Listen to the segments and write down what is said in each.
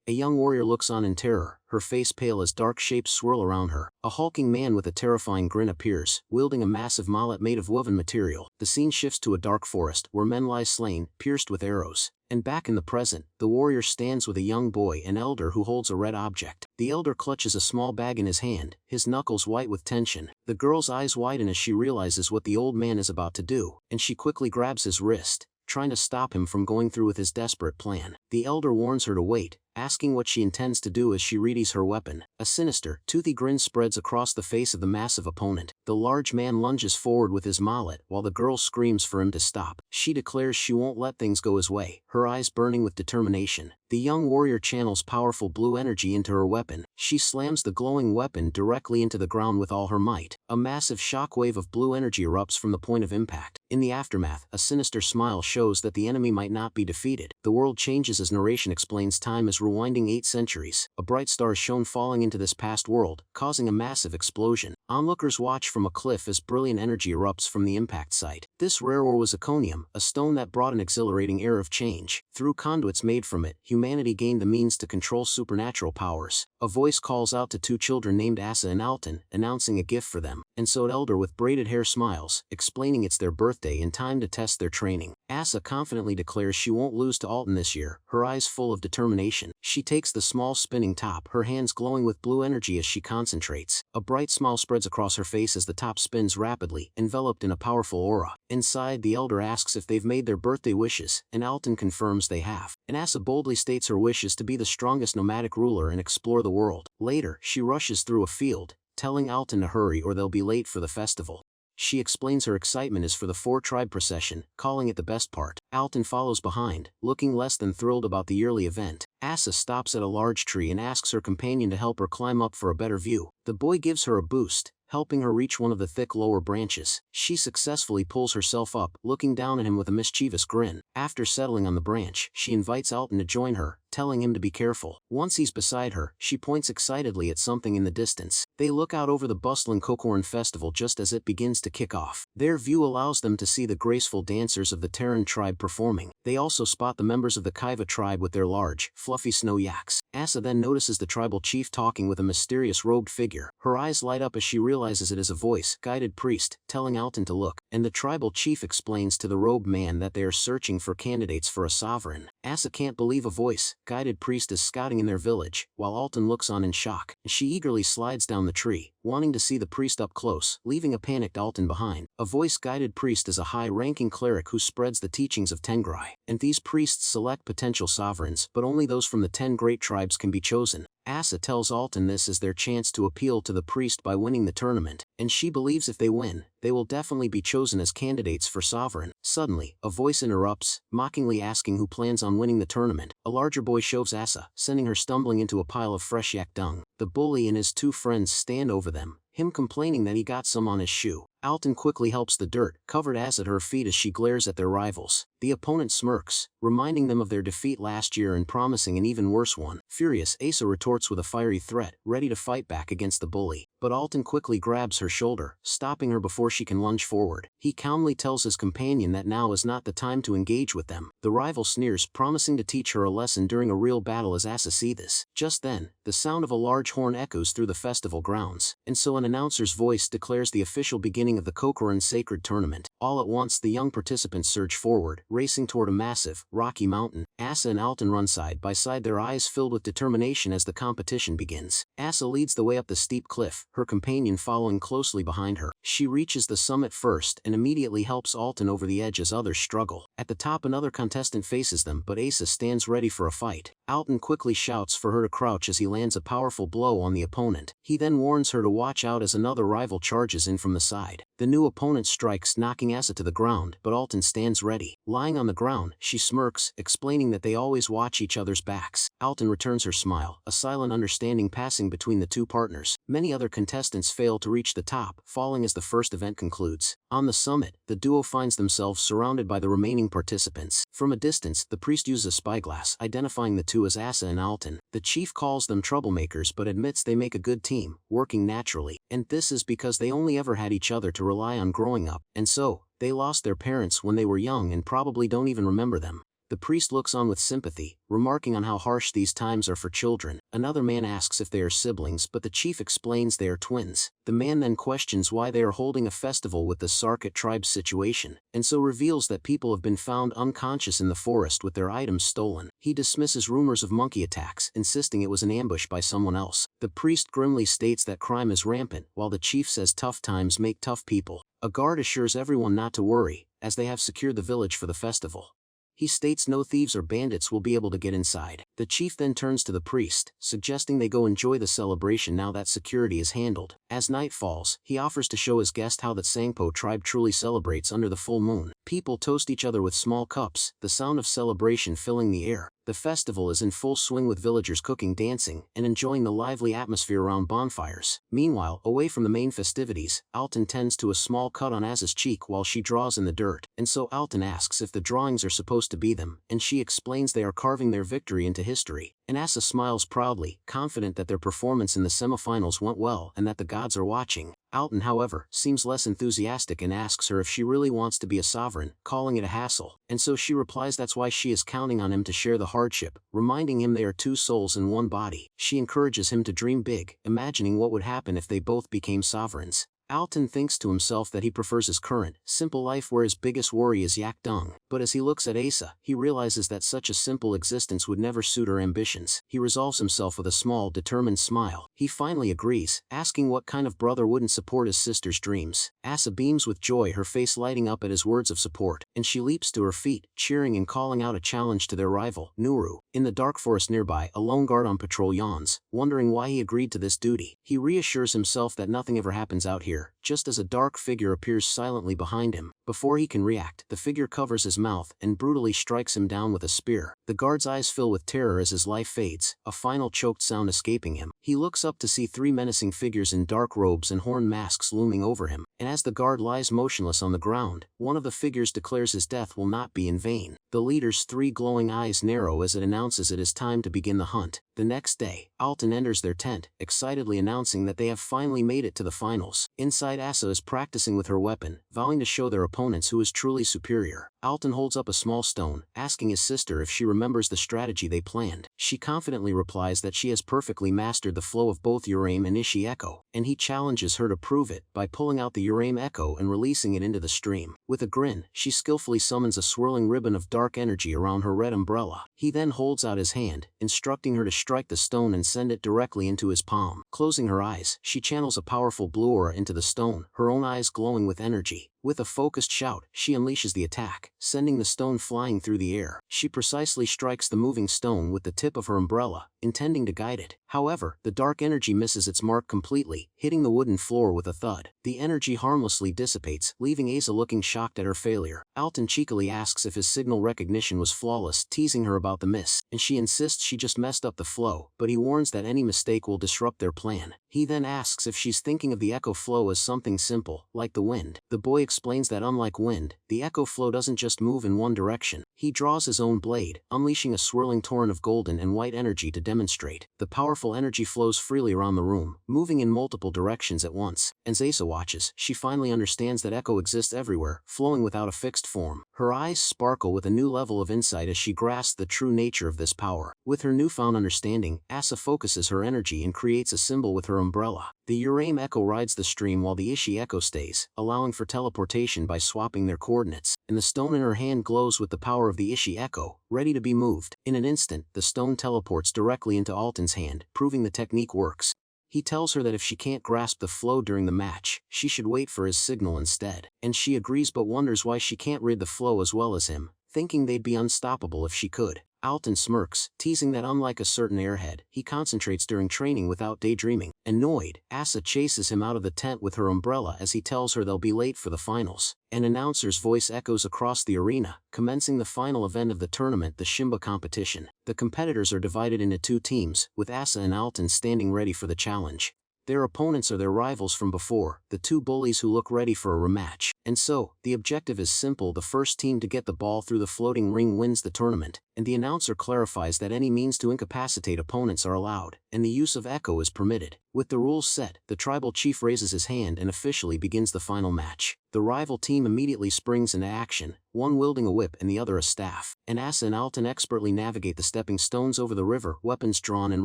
A young warrior looks on in terror, her face pale as dark shapes swirl around her. A hulking man with a terrifying grin appears, wielding a massive mallet made of woven material. The scene shifts to a dark forest, where men lie slain, pierced with arrows. And back in the present, the warrior stands with a young boy, an elder who holds a red object. The elder clutches a small bag in his hand, his knuckles white with tension. The girl's eyes widen as she realizes what the old man is about to do, and she quickly grabs his wrist, trying to stop him from going through with his desperate plan. The elder warns her to wait, asking what she intends to do as she readies her weapon. A sinister, toothy grin spreads across the face of the massive opponent. The large man lunges forward with his mallet while the girl screams for him to stop. She declares she won't let things go his way, her eyes burning with determination. The young warrior channels powerful blue energy into her weapon. She slams the glowing weapon directly into the ground with all her might. A massive shockwave of blue energy erupts from the point of impact. In the aftermath, a sinister smile shows that the enemy might not be defeated. The world changes as narration explains time is rewinding 8 centuries. A bright star is shown falling into this past world, causing a massive explosion. Onlookers watch from a cliff as brilliant energy erupts from the impact site. This rare ore was econium, a stone that brought an exhilarating air of change. Through conduits made from it, humanity gained the means to control supernatural powers. A voice calls out to 2 children named Asa and Alton, announcing a gift for them. And so an elder with braided hair smiles, explaining it's their birthday and time to test their training. Asa confidently declares she won't lose to Alton this year, her eyes full of determination. She takes the small spinning top, her hands glowing with blue energy as she concentrates. A bright smile spreads across her face as the top spins rapidly, enveloped in a powerful aura. Inside, the elder asks if they've made their birthday wishes, and Alton confirms they have. And Asa boldly states her wish is to be the strongest nomadic ruler and explore the world. Later, she rushes through a field, telling Alton to hurry or they'll be late for the festival. She explains her excitement is for the 4-tribe procession, calling it the best part. Alton follows behind, looking less than thrilled about the yearly event. Asa stops at a large tree and asks her companion to help her climb up for a better view. The boy gives her a boost, helping her reach one of the thick lower branches. She successfully pulls herself up, looking down at him with a mischievous grin. After settling on the branch, she invites Alton to join her, telling him to be careful. Once he's beside her, she points excitedly at something in the distance. They look out over the bustling Kokoran festival just as it begins to kick off. Their view allows them to see the graceful dancers of the Terran tribe performing. They also spot the members of the Kaiva tribe with their large, fluffy snow yaks. Asa then notices the tribal chief talking with a mysterious robed figure. Her eyes light up as she realizes it is a voice-guided priest, telling Alton to look, and the tribal chief explains to the robed man that they are searching for candidates for a sovereign. Asa can't believe a voice-guided priest is scouting in their village, while Alton looks on in shock. She eagerly slides down the tree, wanting to see the priest up close, leaving a panicked Alton behind. A voice-guided priest is a high-ranking cleric who spreads the teachings of Tengrai, and these priests select potential sovereigns, but only those from the 10 great tribes can be chosen. Asa tells Alton this is their chance to appeal to the priest by winning the tournament, and she believes if they win, they will definitely be chosen as candidates for sovereign. Suddenly, a voice interrupts, mockingly asking who plans on winning the tournament. A larger boy shoves Asa, sending her stumbling into a pile of fresh yak dung. The bully and his 2 friends stand over them, him complaining that he got some on his shoe. Alton quickly helps the dirt-covered ass at her feet as she glares at their rivals. The opponent smirks, reminding them of their defeat last year and promising an even worse one. Furious, Asa retorts with a fiery threat, ready to fight back against the bully. But Alton quickly grabs her shoulder, stopping her before she can lunge forward. He calmly tells his companion that now is not the time to engage with them. The rival sneers, promising to teach her a lesson during a real battle as Asa sees this. Just then, the sound of a large horn echoes through the festival grounds, and so an announcer's voice declares the official beginning of the Kokoran Sacred Tournament. All at once the young participants surge forward, racing toward a massive, rocky mountain. Asa and Alton run side by side, their eyes filled with determination as the competition begins. Asa leads the way up the steep cliff, her companion following closely behind her. She reaches the summit first and immediately helps Alton over the edge as others struggle. At the top another contestant faces them, but Asa stands ready for a fight. Alton quickly shouts for her to crouch as he lands a powerful blow on the opponent. He then warns her to watch out as another rival charges in from the side. The new opponent strikes, knocking Asa to the ground, but Alton stands ready. Lying on the ground, she smirks, explaining that they always watch each other's backs. Alton returns her smile, a silent understanding passing between the 2 partners. Many other contestants fail to reach the top, falling as the first event concludes. On the summit, the duo finds themselves surrounded by the remaining participants. From a distance, the priest uses a spyglass, identifying the 2 as Asa and Alton. The chief calls them troublemakers but admits they make a good team, working naturally, and this is because they only ever had each other to rely on growing up, and so, they lost their parents when they were young and probably don't even remember them. The priest looks on with sympathy, remarking on how harsh these times are for children. Another man asks if they are siblings, but the chief explains they are twins. The man then questions why they are holding a festival with the Sarkat tribe's situation, and so reveals that people have been found unconscious in the forest with their items stolen. He dismisses rumors of monkey attacks, insisting it was an ambush by someone else. The priest grimly states that crime is rampant, while the chief says tough times make tough people. A guard assures everyone not to worry, as they have secured the village for the festival. He states no thieves or bandits will be able to get inside. The chief then turns to the priest, suggesting they go enjoy the celebration now that security is handled. As night falls, he offers to show his guest how the Sangpo tribe truly celebrates under the full moon. People toast each other with small cups, the sound of celebration filling the air. The festival is in full swing with villagers cooking, dancing, and enjoying the lively atmosphere around bonfires. Meanwhile, away from the main festivities, Alton tends to a small cut on Asa's cheek while she draws in the dirt, and so Alton asks if the drawings are supposed to be them, and she explains they are carving their victory into history. And Asa smiles proudly, confident that their performance in the semifinals went well and that the gods are watching. Alton, however, seems less enthusiastic and asks her if she really wants to be a sovereign, calling it a hassle, and so she replies that's why she is counting on him to share the hardship, reminding him they are two souls in one body. She encourages him to dream big, imagining what would happen if they both became sovereigns. Alton thinks to himself that he prefers his current, simple life where his biggest worry is yak dung, but as he looks at Asa, he realizes that such a simple existence would never suit her ambitions. He resolves himself with a small, determined smile. He finally agrees, asking what kind of brother wouldn't support his sister's dreams. Asa beams with joy, her face lighting up at his words of support, and she leaps to her feet, cheering and calling out a challenge to their rival, Nuru. In the dark forest nearby, a lone guard on patrol yawns, wondering why he agreed to this duty. He reassures himself that nothing ever happens out here, just as a dark figure appears silently behind him. Before he can react, the figure covers his mouth and brutally strikes him down with a spear. The guard's eyes fill with terror as his life fades, a final choked sound escaping him. He looks up to see three menacing figures in dark robes and horn masks looming over him, and as the guard lies motionless on the ground, one of the figures declares his death will not be in vain. The leader's three glowing eyes narrow as it announces it is time to begin the hunt. The next day, Alton enters their tent, excitedly announcing that they have finally made it to the finals. Inside, Asa is practicing with her weapon, vowing to show their opponents who is truly superior. Alton holds up a small stone, asking his sister if she remembers the strategy they planned. She confidently replies that she has perfectly mastered the flow of both Urame and Ishi Echo, and he challenges her to prove it by pulling out the Urame Echo and releasing it into the stream. With a grin, she skillfully summons a swirling ribbon of dark energy around her red umbrella. He then holds out his hand, instructing her to strike the stone and send it directly into his palm. Closing her eyes, she channels a powerful blue aura into the stone, her own eyes glowing with energy. With a focused shout, she unleashes the attack, sending the stone flying through the air. She precisely strikes the moving stone with the tip of her umbrella, intending to guide it. However, the dark energy misses its mark completely, hitting the wooden floor with a thud. The energy harmlessly dissipates, leaving Asa looking shocked at her failure. Alton cheekily asks if his signal recognition was flawless, teasing her about the miss, and she insists she just messed up the flow, but he warns that any mistake will disrupt their plan. He then asks if she's thinking of the echo flow as something simple, like the wind. The boy explains that unlike wind, the echo flow doesn't just move in one direction. He draws his own blade, unleashing a swirling torrent of golden and white energy to demonstrate. The powerful energy flows freely around the room, moving in multiple directions at once. As Asa watches, she finally understands that echo exists everywhere, flowing without a fixed form. Her eyes sparkle with a new level of insight as she grasps the true nature of this power. With her newfound understanding, Asa focuses her energy and creates a symbol with her umbrella. The Urame Echo rides the stream while the Ishi Echo stays, allowing for teleportation by swapping their coordinates, and the stone in her hand glows with the power of the Ishi Echo, ready to be moved. In an instant, the stone teleports directly into Alton's hand, proving the technique works. He tells her that if she can't grasp the flow during the match, she should wait for his signal instead, and she agrees but wonders why she can't read the flow as well as him, thinking they'd be unstoppable if she could. Alton smirks, teasing that unlike a certain airhead, he concentrates during training without daydreaming. Annoyed, Asa chases him out of the tent with her umbrella as he tells her they'll be late for the finals. An announcer's voice echoes across the arena, commencing the final event of the tournament, the Shimba competition. The competitors are divided into two teams, with Asa and Alton standing ready for the challenge. Their opponents are their rivals from before, the two bullies who look ready for a rematch. And so, the objective is simple: the first team to get the ball through the floating ring wins the tournament, and the announcer clarifies that any means to incapacitate opponents are allowed, and the use of echo is permitted. With the rules set, the tribal chief raises his hand and officially begins the final match. The rival team immediately springs into action, one wielding a whip and the other a staff. And Asa and Alton expertly navigate the stepping stones over the river, weapons drawn and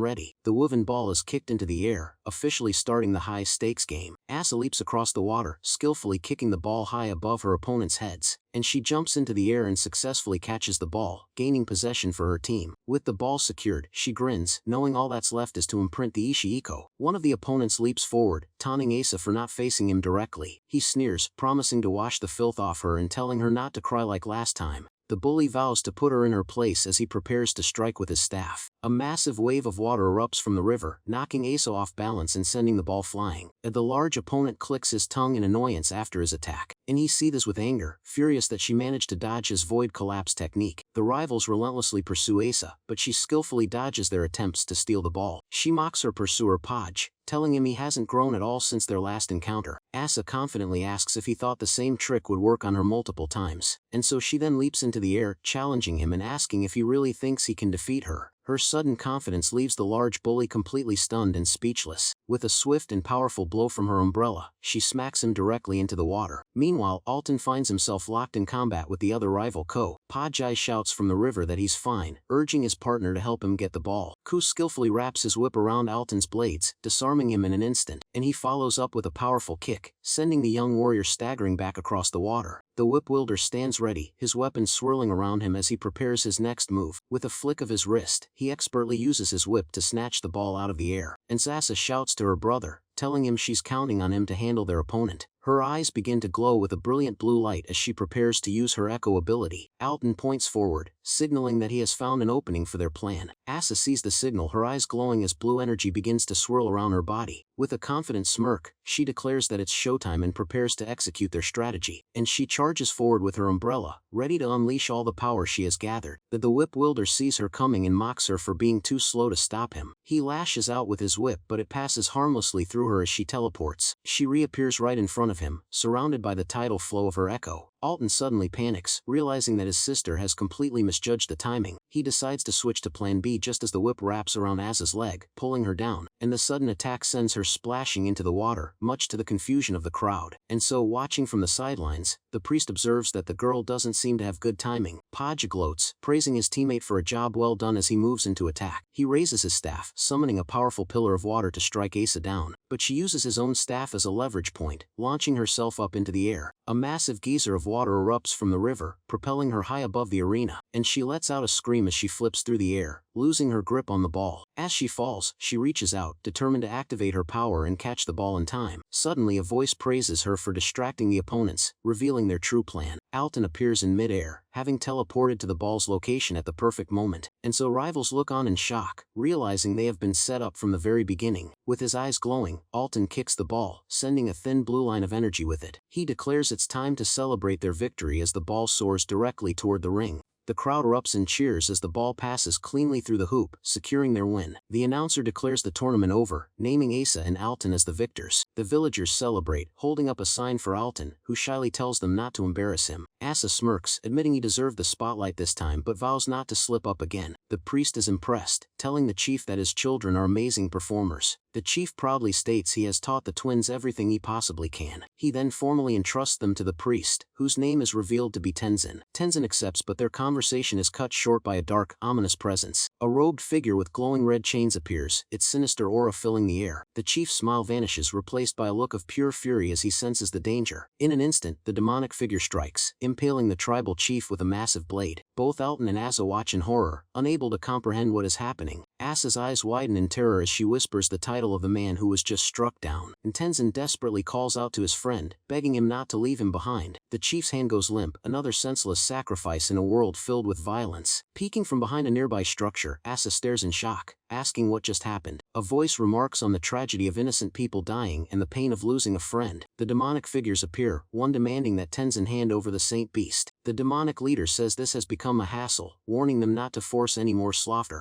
ready. The woven ball is kicked into the air, officially starting the high-stakes game. Asa leaps across the water, skillfully kicking the ball high above her opponent's heads, and she jumps into the air and successfully catches the ball, gaining possession for her team. With the ball secured, she grins, knowing all that's left is to imprint the Ishi-iko. One of the opponents leaps forward, taunting Asa for not facing him directly. He sneers, promising to wash the filth off her and telling her not to cry like last time. The bully vows to put her in her place as he prepares to strike with his staff. A massive wave of water erupts from the river, knocking Asa off balance and sending the ball flying. The large opponent clicks his tongue in annoyance after his attack, and he seethes with anger, furious that she managed to dodge his void collapse technique. The rivals relentlessly pursue Asa, but she skillfully dodges their attempts to steal the ball. She mocks her pursuer Podge, telling him he hasn't grown at all since their last encounter. Asa confidently asks if he thought the same trick would work on her multiple times, and so she then leaps into the air, challenging him and asking if he really thinks he can defeat her. Her sudden confidence leaves the large bully completely stunned and speechless. With a swift and powerful blow from her umbrella, she smacks him directly into the water. Meanwhile, Alton finds himself locked in combat with the other rival Ko. Podjai shouts from the river that he's fine, urging his partner to help him get the ball. Ku skillfully wraps his whip around Alton's blades, disarming him in an instant, and he follows up with a powerful kick, sending the young warrior staggering back across the water. The whip wielder stands ready, his weapon swirling around him as he prepares his next move. With a flick of his wrist, he expertly uses his whip to snatch the ball out of the air, and Sasa shouts to her brother, telling him she's counting on him to handle their opponent. Her eyes begin to glow with a brilliant blue light as she prepares to use her echo ability. Alton points forward, signaling that he has found an opening for their plan. Asa sees the signal, her eyes glowing as blue energy begins to swirl around her body. With a confident smirk, she declares that it's showtime and prepares to execute their strategy. And she charges forward with her umbrella, ready to unleash all the power she has gathered. The whip wielder sees her coming and mocks her for being too slow to stop him. He lashes out with his whip, but it passes harmlessly through her as she teleports. She reappears right in front of him, surrounded by the tidal flow of her echo. Alton suddenly panics, realizing that his sister has completely misjudged the timing. He decides to switch to plan B just as the whip wraps around Asa's leg, pulling her down, and the sudden attack sends her splashing into the water, much to the confusion of the crowd. And so, watching from the sidelines, the priest observes that the girl doesn't seem to have good timing. Podge gloats, praising his teammate for a job well done as he moves into attack. He raises his staff, summoning a powerful pillar of water to strike Asa down, but she uses his own staff as a leverage point, launching herself up into the air. A massive geyser of water erupts from the river, propelling her high above the arena, and she lets out a scream as she flips through the air, losing her grip on the ball. As she falls, she reaches out, determined to activate her power and catch the ball in time. Suddenly a voice praises her for distracting the opponents, revealing their true plan. Alton appears in mid-air, having teleported to the ball's location at the perfect moment, and so rivals look on in shock, realizing they have been set up from the very beginning. With his eyes glowing, Alton kicks the ball, sending a thin blue line of energy with it. He declares it's time to celebrate their victory as the ball soars directly toward the ring. The crowd erupts in cheers as the ball passes cleanly through the hoop, securing their win. The announcer declares the tournament over, naming Asa and Alton as the victors. The villagers celebrate, holding up a sign for Alton, who shyly tells them not to embarrass him. Asa smirks, admitting he deserved the spotlight this time but vows not to slip up again. The priest is impressed, telling the chief that his children are amazing performers. The chief proudly states he has taught the twins everything he possibly can. He then formally entrusts them to the priest, whose name is revealed to be Tenzin. Tenzin accepts, but their conversation is cut short by a dark, ominous presence. A robed figure with glowing red chains appears, its sinister aura filling the air. The chief's smile vanishes, replaced by a look of pure fury as he senses the danger. In an instant, the demonic figure strikes, impaling the tribal chief with a massive blade. Both Alton and Asa watch in horror, unable to comprehend what is happening. Asa's eyes widen in terror as she whispers the title of the man who was just struck down, and Tenzin desperately calls out to his friend, begging him not to leave him behind. The chief's hand goes limp, another senseless sacrifice in a world filled with violence. Peeking from behind a nearby structure, Asa stares in shock, asking what just happened. A voice remarks on the tragedy of innocent people dying and the pain of losing a friend. The demonic figures appear, one demanding that Tenzin hand over the saint beast. The demonic leader says this has become a hassle, warning them not to force any more slaughter.